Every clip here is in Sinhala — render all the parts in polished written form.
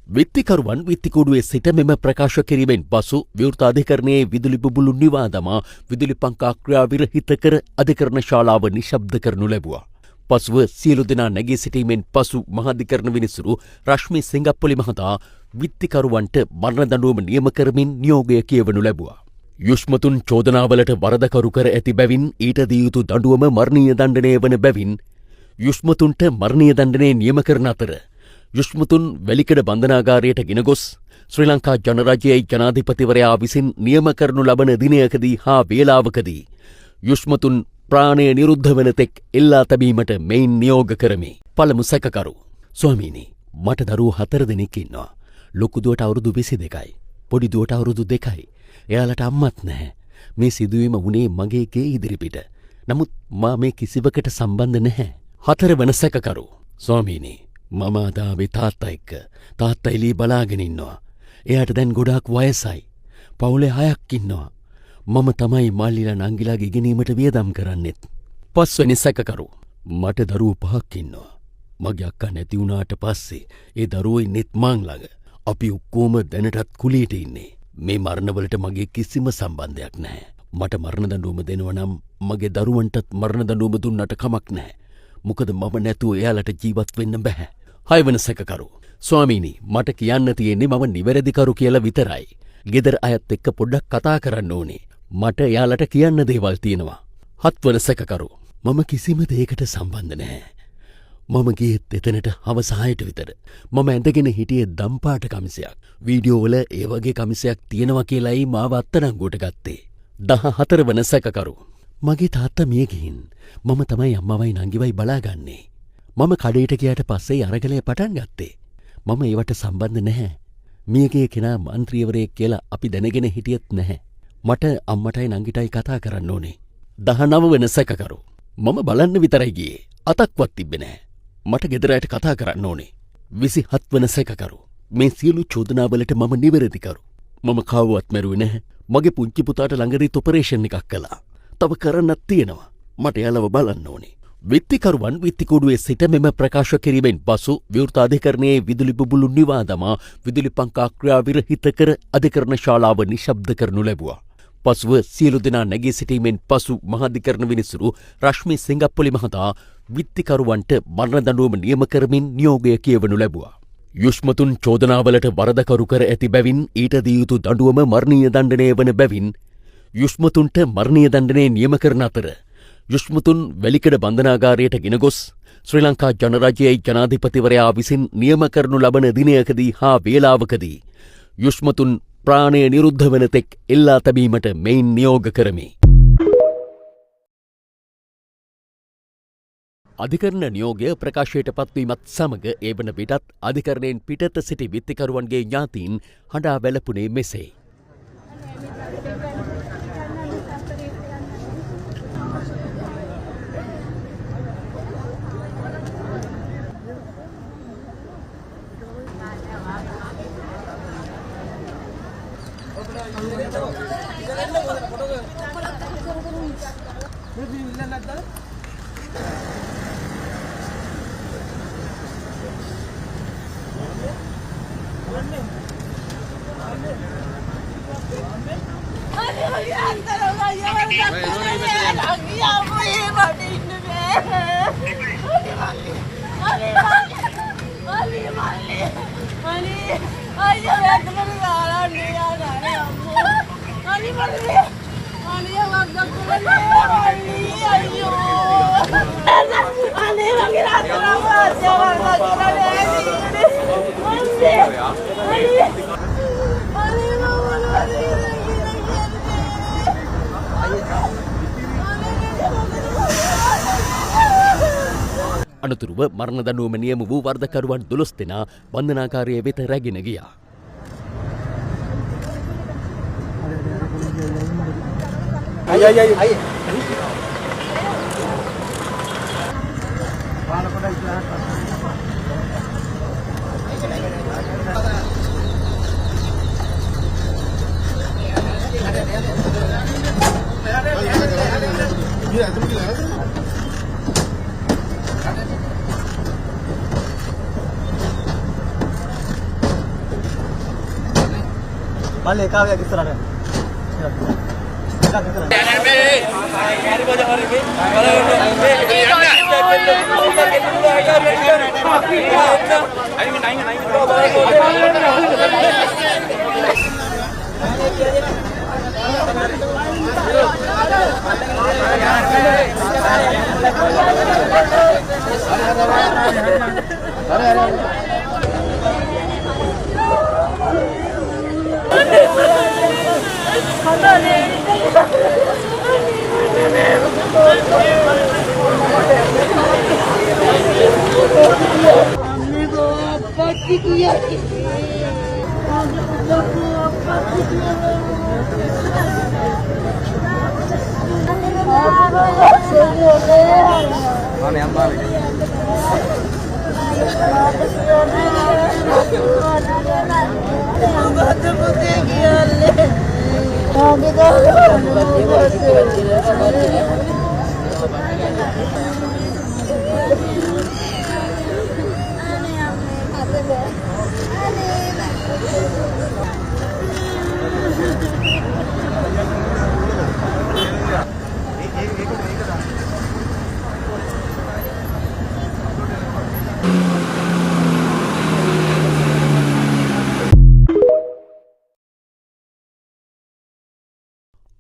විත්තිකරුවන් විත්තිකුඩුවේ සිට මෙම ප්‍රකාශ කිරීමෙන් පසු විවෘත අධිකරණයේ විදුලි බුබුලු නිවා දමා විදුලි පංකා ක්‍රියා විරහිත කර අධිකරණ ශාලාව නිශ්ශබ්ද කරනු ලැබුවා. පසුව සියලු දෙනා නැගී සිටීමෙන් පසු මහාධිකරණ විනිසුරු රශ්මි සිංගප්පොලි මහතා විත්තිකරුවන්ට මරණ දඬුවම නියම කරමින් නියෝගය කියවනු ලැබුවා. යුෂ්මතුන් චෝදනාවලට වරදකරු කර ඇති බැවින් ඊට දිය යුතු දඬුවම මරණීය දණ්ඩනය වන බැවින් යුෂ්මතුන්ට මරණීය දණ්ඩනය නියම කරන අතර යුෂ්මතුන් වැලිකඩ බන්ධනාගාරයට ගෙන ගොස් ශ්‍රී ලංකා ජනරජයේ ජනාධිපතිවරයා විසින් නියම කරනු ලබන දිනයකදී හා වේලාවකදී යුෂ්මතුන් ප්‍රාණය නිරුද්ධ වන තෙක් එල්ලා තැබීමට මෙයින් නියෝග කරමි. පළමු සැකකරු. ස්වාමීනි, මට දරුවෝ 4 දෙනෙක් ඉන්නවා. ලොකු දුවට අවුරුදු 22යි. පොඩි දුවට අවුරුදු 2යි. එයාලට අම්මත් නැහැ. මේ සිදුවීම වුණේ මගේ ගේ ඉදිරිපිට. නමුත් මා මේ කිසිවකට සම්බන්ධ නැහැ. 4 වන සැකකරු. ස්වාමීනි, මම අදාවේ තාත්තා එක්ක. තාත්තා එළී බලාගෙන ඉන්නවා. එයාට දැන් ගොඩාක් වයසයි. පවුලේ 6ක් ඉන්නවා. මම තමයි මාල්ලිලා නංගිලාගේ ඉගෙනීමට වියදම් කරන්නෙත්. 5 වෙනි සැකකරු. මට දරුවෝ 5ක් ඉන්නවා. මගේ අක්කා නැති වුණාට පස්සේ ඒ දරුවෝ ඉන්නෙත් මං ළඟ. අපි ඔක්කොම දැනටත් කුලියට ඉන්නේ. මේ මරණවලට මගේ කිසිම සම්බන්ධයක් නැහැ. මට මරණ දඬුවම දෙනවා නම් මගේ දරුවන්ටත් මරණ දඬුවම දුන්නට කමක් නැහැ. මොකද මම නැතුව එයාලට ජීවත් වෙන්න බෑ. 6 වෙනි සැකකරු. ස්වාමීනි, මට කියන්න තියෙන්නේ මම නිවැරදිකරු කියලා විතරයි. ගෙදර අයත් එක්ක පොඩ්ඩක් කතා කරන්න ඕනේ. මට එයාලට කියන්න දේවල් තියෙනවා. 7 වෙනි සැකකරු. මම කිසිම දෙයකට සම්බන්ධ නැහැ. මම ගියෙත් එතනට හවස 6ට විතර. මම ඇඳගෙන හිටියේ දම්පාට කමිසයක්. වීඩියෝ වල ඒ වගේ කමිසයක් තියෙනවා කියලායි මාව අත්අඩංගුවට ගත්තේ. 14 වන සැකකරු. මගේ තාත්තා මිය ගිහින් මම තමයි අම්මවයි නංගිවයි බලාගන්නේ. මම කඩේට ගියාට පස්සේ අරගලය පටන් ගත්තේ. මම ඒවට සම්බන්ධ නැහැ. මියගේ කෙනා මන්ත්‍රීවරයෙක් කියලා අපි දැනගෙන හිටියෙත් නැහැ. මට අම්මටයි නංගිටයි කතා කරන්න ඕනේ. 19 වන සැකකරු. මම බලන්න විතරයි ගියේ. අතක්වත් තිබ්බේ නැහැ. මට ගෙදර අයට කතා කරන්න ඕනේ. 27 වන සැකකරු. මේ සියලු චෝදනාවලට මම නිවැරදිකරු. මම කවවත් මැරුවේ නැහැ. මගේ පුංචි පුතාට ළඟදීත් ඔපරේෂන් එකක් කළා. තව කරන්නත් තියෙනවා. මට එයාලව බලන්න ඕනේ. විත්තිකරුවන් විත්තිකුඩුවේ සිට මෙම ප්‍රකාශ කිරීමෙන් පසු විවෘත අධිකරණයේ විදුලි බුබුලු නිවා දමා විදුලි පංකා ක්‍රියා විරහිත කර අධිකරණ ශාලාව නිශ්ශබ්ද කරනු ලැබුවා. පසුව සියලු දෙනා නැගී සිටීමෙන් පසු මහාධිකරණ විනිසුරු රශ්මි සිංගප්පොලි මහතා විත්තිකරුවන්ට මරණ දඬුවම නියම කරමින් නියෝගය කියවනු ලැබුවා. යුෂ්මතුන් චෝදනාවලට වරදකරු කර ඇති බැවින් ඊට දිය යුතු දඬුවම මරණීය දණ්ඩනය වන බැවින් යුෂ්මතුන්ට මරණීය දණ්ඩනය නියම කරන අතර යුෂ්මතුන් වැලිකඩ බන්ධනාගාරයට ගෙන ගොස් ශ්‍රී ලංකා ජනරජයේ ජනාධිපතිවරයා විසින් නියම කරනු ලබන දිනයකදී හා වේලාවකදී යුෂ්මතුන් ප්‍රාණය නිරුද්ධ වන තෙක් එල්ලා තැබීමට මෙයින් නියෝග කරමි. අධිකරණ නියෝගය ප්‍රකාශයට පත්වීමත් සමග ඒ වන විටත් අධිකරණයෙන් පිටත සිටි විත්තිකරුවන්ගේ ඥාතීන් හඬා වැළපුණේ මෙසේ. අනතුරුව මරණ දඬුවම නියම වූ වරදකරුවන් 12 දෙනා බන්ධනාගාරයේ වෙත රැගෙන ගියා. පල්ලේ එකාවයක් ඉස්සරහට. එකක්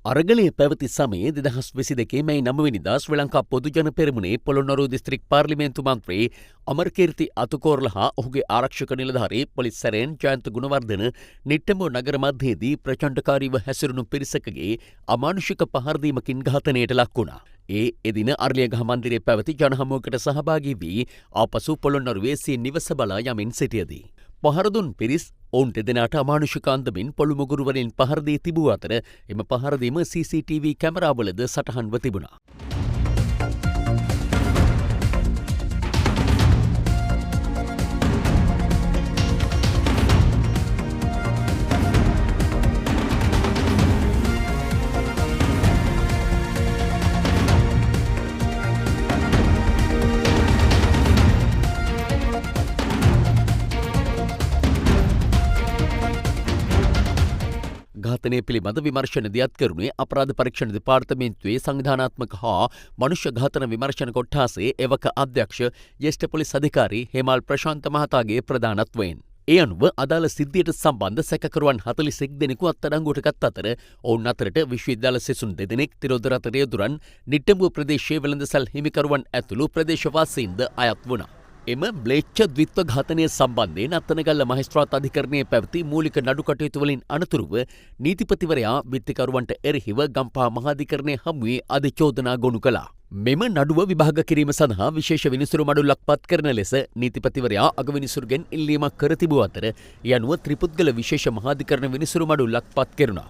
අරගලයේ පැවති සමයේ 2022 මැයි 9 වෙනිදා ශ්‍රී ලංකා පොදුජන පෙරමුණේ පොළොන්නරුව දිස්ත්‍රික් පාර්ලිමේන්තු මන්ත්‍රී අමරකීර්ති අතුකෝරළ හා ඔහුගේ ආරක්ෂක නිලධාරී පොලිස් සැරයන් ජයන්ත ගුණවර්ධන නිට්ටඹ නගර මැදයේදී ප්‍රචණ්ඩකාරීව හැසිරුණු පිරිසකගේ අමානුෂික පහර දීමකින් ඝාතනයට ලක් වුණා. එදින අර්ලියගහ මන්දිරයේ පැවති ජනහමුවකට සහභාගී වී ආපසු පොළොන්නරුවේ සිය නිවස බලා යමින් සිටියදී පහරදුන් පිරිස් ඔවුන් දෙදෙනාට අමානුෂික අන්දමින් පොළුමුගුරු වලින් පහර දී තිබූ අතර එම පහර දීම CCTV කැමරාවලද සටහන්ව තිබුණා. ඝාතනය පිළිබඳ විමර්ශන දියත් කරුණේ අපරාධ පරීක්ෂණ දෙපාර්තමේන්තුවේ සංවිධානාත්මක හා මනුෂ්‍ය ඝාතන විමර්ශන කොට්ඨාසයේ එවක අධ්‍යක්ෂ ජ්‍යෙෂ්ඨ පොලිස් අධිකාරී හේමාල් ප්‍රශාන්ත මහතාගේ ප්‍රධානත්වයෙන්. ඒ අනුව අදාළ සිද්ධියට සම්බන්ධ සැකකරුවන් 41 දෙනෙකු අත්අඩංගුවට ගත් අතර ඔවුන් අතරට විශ්වවිද්‍යාල සිසුන් දෙදෙනෙක්, තිරෝදරත රේදුරන්, නිට්ටඹුව ප්‍රදේශයේ වෙළඳසල් හිමිකරුවන් ඇතුළු ප්‍රදේශවාසීන්ද අයත් වුණා. එම ම්ලේච්ඡ ද්විත්ව ඝාතනය සම්බන්ධයෙන් අත්තනගල්ල මහේස්ත්‍රාත් අධිකරණයේ පැවති මූලික නඩු කටයුතු වලින් අනතුරුව නීතිපතිවරයා විත්තිකරුවන්ට එරෙහිව ගම්පහ මහාධිකරණය හමුවේ අධිචෝදනා ගොනු කළා. මෙම නඩුව විභාග කිරීම සඳහා විශේෂ විනිසුරු මඩුල්ලක් පත් කරන ලෙස නීතිපතිවරයා අගවිනිසුරුගෙන් ඉල්ලීමක් කර තිබූ අතර ඒ අනුව ත්‍රිපුද්ගල විශේෂ මහාධිකරණ විනිසුරු මඩුල්ලක් පත් කෙරුණා.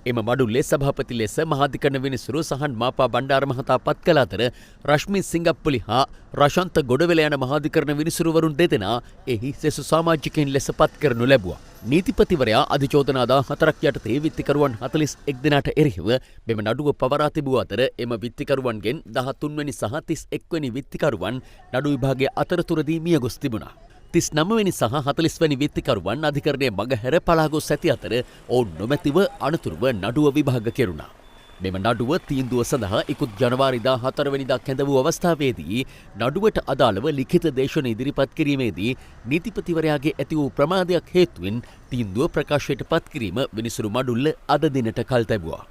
එම මඩුල්ලේ සභාපති ලෙස මහාධිකරණ විනිසුරු සහන් මාපා බණ්ඩාර මහතා පත් කළ අතර රශ්මි සිංගප්පුලි හා රශන්ත ගොඩවෙල යන මහාධිකරණ විනිසුරුවරුන් දෙදෙනා එහි සෙසු සමාජිකයින් ලෙස පත් කරනු ලැබුවා. නීතිපතිවරයා අධිචෝදනා 14ක් යටතේ විත්තිකරුවන් 41 දෙනාට එරෙහිව මෙම නඩුව පවරා තිබූ අතර එම විත්තිකරුවන්ගෙන් 13 වෙනි සහ 31 වෙනි විත්තිකරුවන් නඩු විභාගයේ අතරතුරදී මිය ගොස් තිබුණා. 39 වෙනි සහ 40 වෙනි විත්තිකරුවන් අධිකරණයේ මගහැර පලා ගොස් ඇති අතර ඔවුන් නොමැතිව අනතුරුව නඩුව විභාග කෙරුණා. මෙම නඩුව තීන්දුව සඳහා ඉකුත් ජනවාරි 14 වෙනිදා කැඳ වූ අවස්ථාවේදී නඩුවට අදාළව ලිඛිත දේශන ඉදිරිපත් කිරීමේදී නීතිපතිවරයාගේ ඇති වූ ප්‍රමාදයක් හේතුවෙන් තීන්දුව ප්‍රකාශයට පත් කිරීම විනිසුරු මඩුල්ල අද දිනට කල් තැබුවා.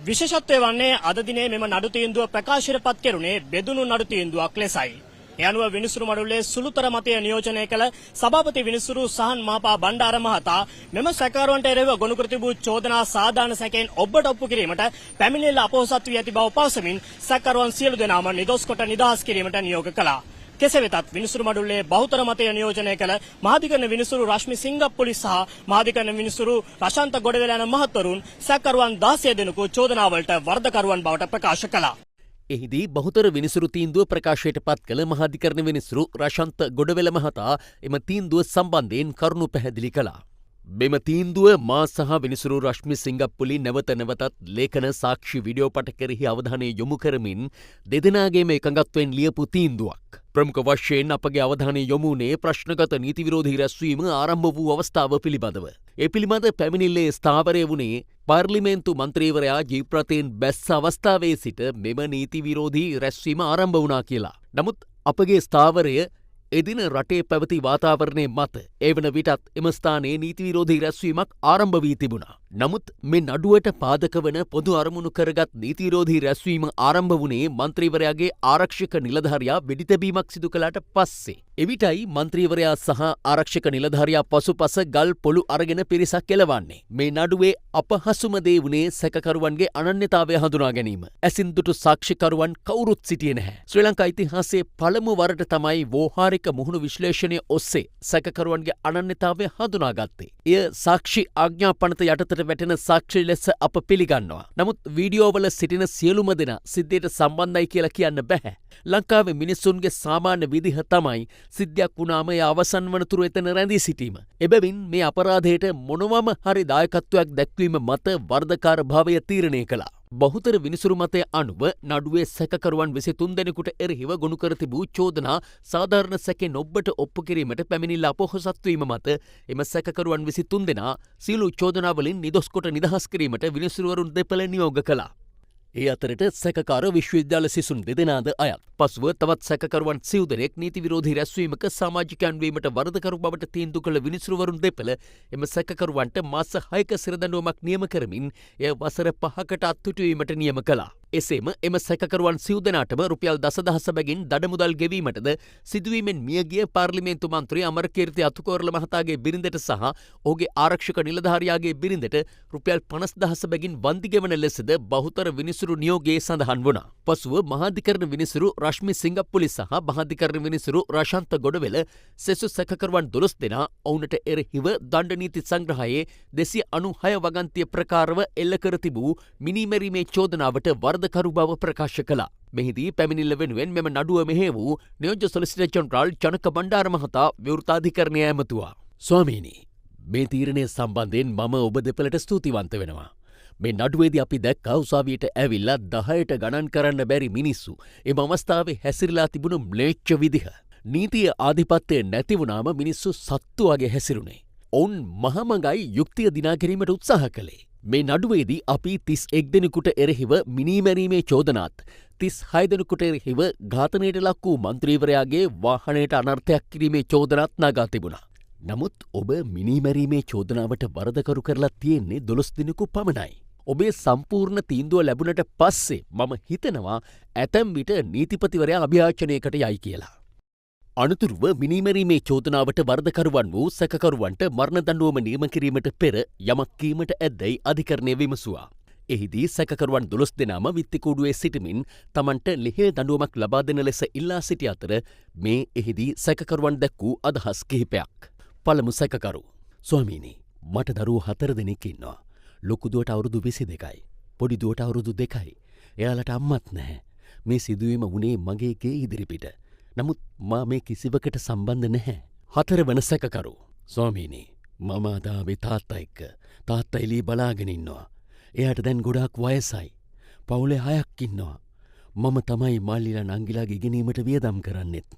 විශේෂත්වය වන්නේ අද දිනේ මෙම නඩු තීන්දුව ප්‍රකාශයට පත් කෙරුණේ බෙදුණු නඩු තීන්දුවක් ලෙසයි. ඒ අනුව විනිසුරු මඩුල්ලේ සුළුතර මතය නියෝජනය කළ සභාපති විනිසුරු සහන් මහපා බණ්ඩාර මහතා මෙම සැකකරුවන්ට එරෙහිව ගොනු කර තිබූ චෝදනා සාධාරණ සැකයෙන් ඔබට ඔප්පු කිරීමට පැමිණිල්ල අපොහොසත් වී ඇති බව පවසමින් සැකකරුවන් සියලු දෙනාම නිදොස් කොට නිදහස් කිරීමට නියෝග කළා. කෙසේ වෙතත් විනිසුරු මඩුල්ලේ බහුතර මතය නියෝජනය කළ මහාධිකරණ විනිසුරු රශ්මි සිංගප්පුලි සහ මහාධිකරණ විනිසුරු රශාන්ත ගොඩවෙල යන මහත්වරුන් සැකකරුවන් 16 දෙනෙකු චෝදනාවලට වරදකරුවන් බවට ප්‍රකාශ කළා. එහිදී බහුතර විනිසුරු තීන්දුව ප්‍රකාශයට පත් කළ මහාධිකරණ විනිසුරු රශන්ත ගොඩවෙල මහතා එම තීන්දුව සම්බන්ධයෙන් කරුණු පැහැදිලි කළා. මෙම තීන්දුව මා සහ විනිසුරු රශ්මි සිංගප්පුලි නැවත නැවතත් ලේඛන සාක්ෂි වීඩියෝ පට කෙරෙහි අවධානය යොමු කරමින් දෙදෙනාගේම එකඟත්වයෙන් ලියපු තීන්දුවක්. ප්‍රමුඛ වශයෙන් අපගේ අවධානය යොමුනේ ප්‍රශ්නගත නීති විරෝධී රැස්වීම ආරම්භ වූ අවස්ථාව පිළිබඳව. ඒ පිළිබඳ පැමිණිල්ලේ ස්ථාවරය වුණේ පාර්ලිමේන්තු මන්ත්‍රීවරයා ජීප්‍රතීන් බැස්ස අවස්ථාවේ සිට මෙම නීති විරෝධී රැස්වීම ආරම්භ වුණා කියලා. නමුත් අපගේ ස්ථාවරය එදින රටේ පැවති වාතාවරණය මත එවන විටත් එම ස්ථානයේ නීති විරෝධී රැස්වීමක් ආරම්භ වී තිබුණා. නමුත් මේ නඩුවට පාදක වන පොදු අරමුණු කරගත් නීති විරෝධී රැස්වීම ආරම්භ වුණේ මන්ත්‍රීවරයාගේ ආරක්ෂක නිලධාරියා වෙඩි තැබීමක් සිදු කළාට පස්සේ. එවිටයි මන්ත්‍රීවරයා සහ ආරක්ෂක නිලධාරියා පසුපස ගල් පොළු අරගෙන පිරිසක් එළවන්නේ. මේ නඩුවේ අපහසුම දේ වුණේ සැකකරුවන්ගේ අනන්‍යතාවය හඳුනා ගැනීම. ඇසින් දුටු සාක්ෂිකරුවන් කවුරුත් සිටියේ නැහැ. ශ්‍රී ලංකා ඉතිහාසයේ පළමු වරට තමයි වෝහාරික මුහුණු විශ්ලේෂණය ඔස්සේ සැකකරුවන්ගේ අනන්‍යතාවය හඳුනාගත්තේ. එය සාක්ෂි ආඥාපනත යටතට වැටෙන සාක්ෂි ලෙස අප පිළිගන්නවා. නමුත් වීඩියෝවල සිටින සියලුම දෙනා සිද්ධියට සම්බන්ධයි කියලා කියන්න බැහැ. ලංකාවේ මිනිස්සුන්ගේ සාමාන්‍ය විදිහ තමයි සිද්ධියක් වුණාම එය අවසන් වනතුරු එතන රැඳී සිටීම. එබැවින් මේ අපරාධයට මොනවම හරි දායකත්වයක් දැක්වීම මත වර්ධකාර භාවය තීරණය කළා. බහුතර විනිසුරු මතය අනුව නඩුවේ සැකකරුවන් 23 දෙනෙකුට එරෙහිව ගොනු කර තිබූ චෝදනා සාධාරණ සැකෙන් ඔබට ඔප්පු කිරීමට පැමිණිල්ල අපොහොසත් වීම මත එම සැකකරුවන් 23 දෙනා සියලු චෝදනාවලින් නිදොස් කොට නිදහස් කිරීමට විනිසුරුවරුන් දෙපළ නියෝග කළා. ඒ අතරට සැකකාර විශ්වවිද්‍යාල සිසුන් දෙදෙනාද අයත්. පසුව තවත් සැකකරුවන් සිව් දෙනෙක් නීති විරෝධී රැස්වීමක සමාජිකයන් වීමට වරදකරු බවට තීන්දුව කළ විනිසුරුවරුන් දෙපළ එම සැකකරුවන්ට මාස 6ක සිරදඬුවමක් නියම කරමින් එය වසර 5කට අත්හිටුවීමට නියම කළා. එසේම එම සැකකරුවන් සිව් දෙනාටම රුපියල් දසදහස බැගින් දඩමුදල් ගෙවීමටද සිදුවීමෙන් මියගිය පාර්ලිමේන්තු මන්ත්‍රී අමරකීර්ති අතුකෝරළ මහතාගේ බිරිඳට සහ ඔහුගේ ආරක්ෂක නිලධාරියාගේ බිරිඳට රුපියල් 50000 බැගින් වන්දි ගෙවන ලෙසද බහුතර විනිසුරු නියෝගයේ සඳහන් වුණා. පසුව මහාධිකරණ විනිසුරු රශ්මි සිංගප්පුලි සහ මහාධිකරණ විනිසුරු රශාන්ත ගොඩවෙල සෙසු සැකකරුවන් 12 දෙනා ඔවුන්ට එරෙහිව දණ්ඩ නීති සංග්‍රහයේ 296 වගන්තිය ප්‍රකාරව එල්ල කර තිබූ මිනීමැරීමේ චෝදනාවට වරදකරු බව ප්‍රකාශ කළා. මෙහිදී පැමිණිල්ල වෙනුවෙන් මෙම නඩුව මෙහෙ වූ නියෝජ්‍ය සොලිසිටර් ජෙනරාල් ජනක බණ්ඩාර මහතා විවෘතාධිකරණය ඇමතුවා. ස්වාමීනි, මේ තීරණය සම්බන්ධයෙන් මම ඔබ දෙපළට ස්තුතිවන්ත වෙනවා. මේ නඩුවේදී අපි දැක්කා උසාවියට ඇවිල්ලා 10ට ගණන් කරන්න බැරි මිනිස්සු එම අවස්ථාවේ හැසිරලා තිබුණු ම්ලේච්ඡ විදිහ. නීතිය ආධිපත්‍යය නැති වුණාම මිනිස්සු සත්තු වගේ හැසිරුණේ. ඔවුන් මහමඟයි යුක්තිය දිනා ගැනීමට උත්සාහ කළේ. මේ නඩුවේදී අපි 31 දෙනෙකුට එරෙහිව මිනීමැරීමේ චෝදනාත් 36 දෙනෙකුට එරෙහිව ඝාතනයට ලක් වූ මන්ත්‍රීවරයාගේ වාහනයට අනර්ථයක් කිරීමේ චෝදනාත් නගා තිබුණා. නමුත් ඔබ මිනීමැරීමේ චෝදනාවට වරදකරු කරලා තියෙන්නේ 12 දෙනෙකු පමණයි. ඔබේ සම්පූර්ණ තීන්දුව ලැබුණට පස්සේ මම හිතනවා ඇතැම් විට නීතිපතිවරයා අභියාචනයකට යයි කියලා. අනතුරුව මිනීමැරීමේ චෝදනාවට වරදකරුවන් වූ සැකකරුවන්ට මරණ දඬුවම නියම කිරීමට පෙර යමක් කීමට ඇද්දැයි අධිකරණය විමසුවා. එහිදී සැකකරුවන් 12 දෙනාම විත්තිකූඩුවේ සිටමින් තමන්ට ලිහිල් දඬුවමක් ලබා දෙන ලෙස ඉල්ලා සිටි අතර මේ එහිදී සැකකරුවන් දැක් වූ අදහස් කිහිපයක්. පළමු සැකකරු: ස්වාමීනි, මට දරුවෝ 4 දෙනෙක් ඉන්නවා. ලොකු දුවට අවුරුදු 22යි. පොඩි දුවට අවුරුදු 2යි. එයාලට අම්මත් නැහැ. මේ සිදුවීම වුණේ මගේ ගේ ඉදිරිපිට. නමුත් මා මේ කිසිවකට සම්බන්ධ නැහැ. 4 වන සැකකරු: ස්වාමීනි, මම අද ආවේ තාත්තා එක්ක. තාත්තා එළිය බලාගෙන ඉන්නවා. එයාට දැන් ගොඩාක් වයසයි. පවුලේ 6ක් ඉන්නවා. මම තමයි මල්ලිලා නංගිලාගේ ඉගෙනීමට වියදම් කරන්නෙත්.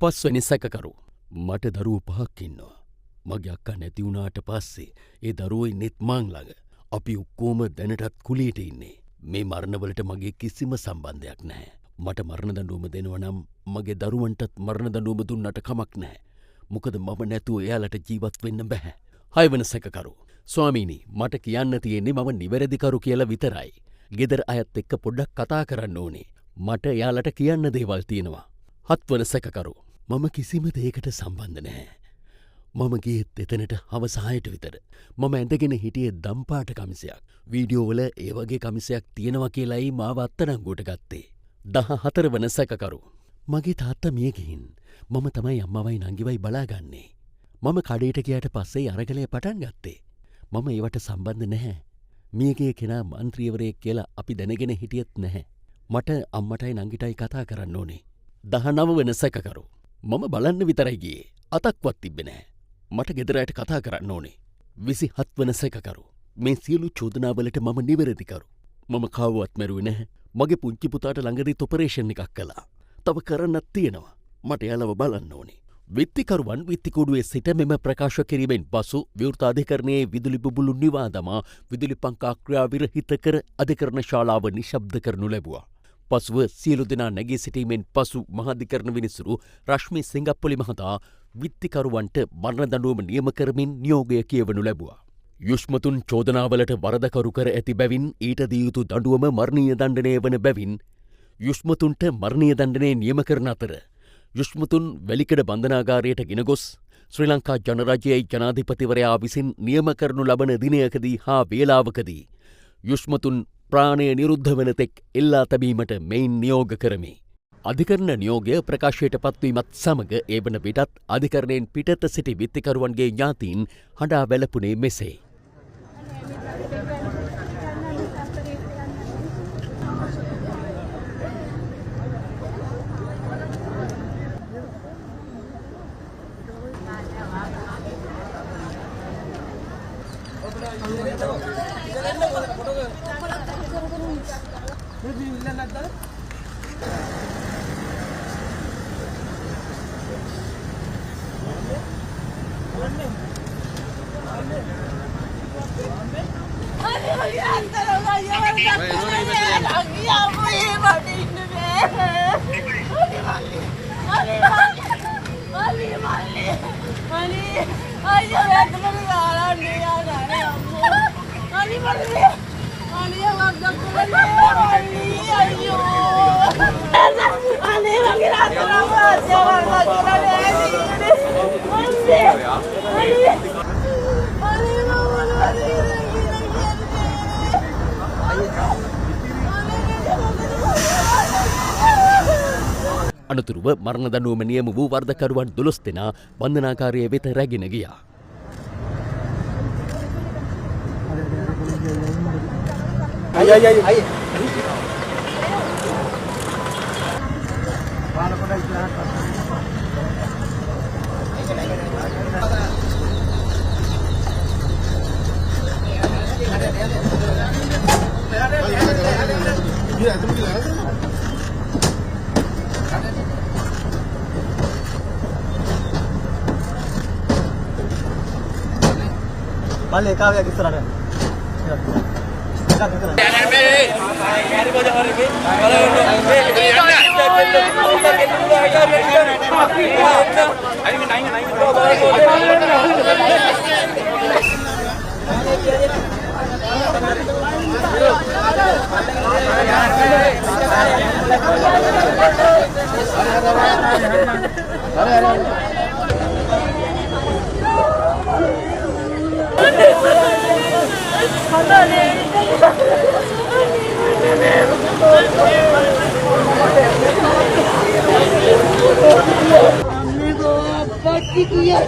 5 වෙනි සැකකරු: මට දරුවෝ 5ක් ඉන්නවා. මගේ අක්කා නැති වුණාට පස්සේ ඒ දරුවෝ ඉන්නෙත් මං ළඟ. අපි ඔක්කොම දැනටත් කුලියට ඉන්නේ. මේ මරණවලට මගේ කිසිම සම්බන්ධයක් නැහැ. මට මරණ දඬුවම දෙනවා නම් මගේ දරුවන්ටත් මරණ දඬුවම දුන්නට කමක් නැහැ. මොකද මම නැතුව එයාලට ජීවත් වෙන්න බෑ. 6 වෙනි සැකකරු: ස්වාමීනි, මට කියන්න තියෙන්නේ මම නිවැරදිකරු කියලා විතරයි. ගෙදර අයත් එක්ක පොඩ්ඩක් කතා කරන්න ඕනේ. මට එයාලට කියන්න දේවල් තියෙනවා. 7 වෙනි සැකකරු: මම කිසිම දෙයකට සම්බන්ධ නැහැ. මම ගියෙත් එතනට හවස 6ට විතර. මම ඇඳගෙන හිටියේ දම්පාට කමිසයක්. වීඩියෝවල ඒ වගේ කමිසයක් තියෙනවා කියලායි මාව අත්අඩංගුවට ගත්තේ. 14 වන සැකකරු: මගේ තාත්තා මිය ගිහින් මම තමයි අම්මවයි නංගිවයි බලාගන්නේ. මම කඩේට ගියාට පස්සේ අරගලය පටන් ගත්තේ. මම ඒවට සම්බන්ධ නැහැ. මියගේ කෙනා මන්ත්‍රීවරයෙක් කියලා අපි දැනගෙන හිටියෙත් නැහැ. මට අම්මටයි නංගිටයි කතා කරන්න ඕනේ. 19 වෙනි සැකකරු: මම බලන්න විතරයි ගියේ. අතක්වත් තිබ්බේ නැහැ. මට ගෙදර අයට කතා කරන්න ඕනේ. 27 වෙනි සැකකරු: මේ සියලු චෝදනාවලට මම නිවැරදිකරු. මම කාවවත් මැරුවේ නැහැ. මගේ පුංචි පුතාට ළඟදීත් ඔපරේෂන් එකක් කළා. තව කරන්නත් තියෙනවා. මට යාලව බලන්න ඕනේ. විත්තිකරුවන් විත්තිකුඩුවේ සිට මෙම ප්‍රකාශ කිරීමෙන් පසු විවෘත අධිකරණයේ විදුලි බුබුලු නිවා දමා විදුලි පංකා ක්‍රියා විරහිත කර අධිකරණ ශාලාව නිශ්ශබ්ද කරනු ලැබුවා. පසුව සියලු දෙනා නැගී සිටීමෙන් පසු මහාධිකරණ විනිසුරු රශ්මි සිංගප්පොලි මහතා විත්තිකරුවන්ට මරණ දඬුවම නියම කරමින් නියෝගය කියවනු ලැබුවා. යුෂ්මතුන් චෝදනාවලට වරදකරු කර ඇති බැවින් ඊට දිය යුතු දඬුවම මරණීය දණ්ඩනය වන බැවින් යුෂ්මතුන්ට මරණීය දණ්ඩනය නියම කරන අතර යුෂ්මතුන් වැලිකඩ බන්ධනාගාරයට ගෙන ගොස් ශ්‍රී ලංකා ජනරජයයි ජනාධිපතිවරයා විසින් නියම කරනු ලබන දිනයකදී හා වේලාවකදී යුෂ්මතුන් ප්‍රාණය නිරුද්ධ වන තෙක් එල්ලා තැබීමට මෙයින් නියෝග කරමි. අධිකරණ නියෝගය ප්‍රකාශයට පත්වීමත් සමග ඒ වන විටත් අධිකරණයෙන් පිටත සිටි විත්තිකරුවන්ගේ ඥාතීන් හඬා වැළපුණේ මෙසේ. අනතුරුව මරණ දඬුවම නියම වූ වර්ධකරුවන් 12 දෙනා බන්ධනාගාරය වෙත රැගෙන ගියා. Balik kau yang kisah ada. हमने को आपत्ति किया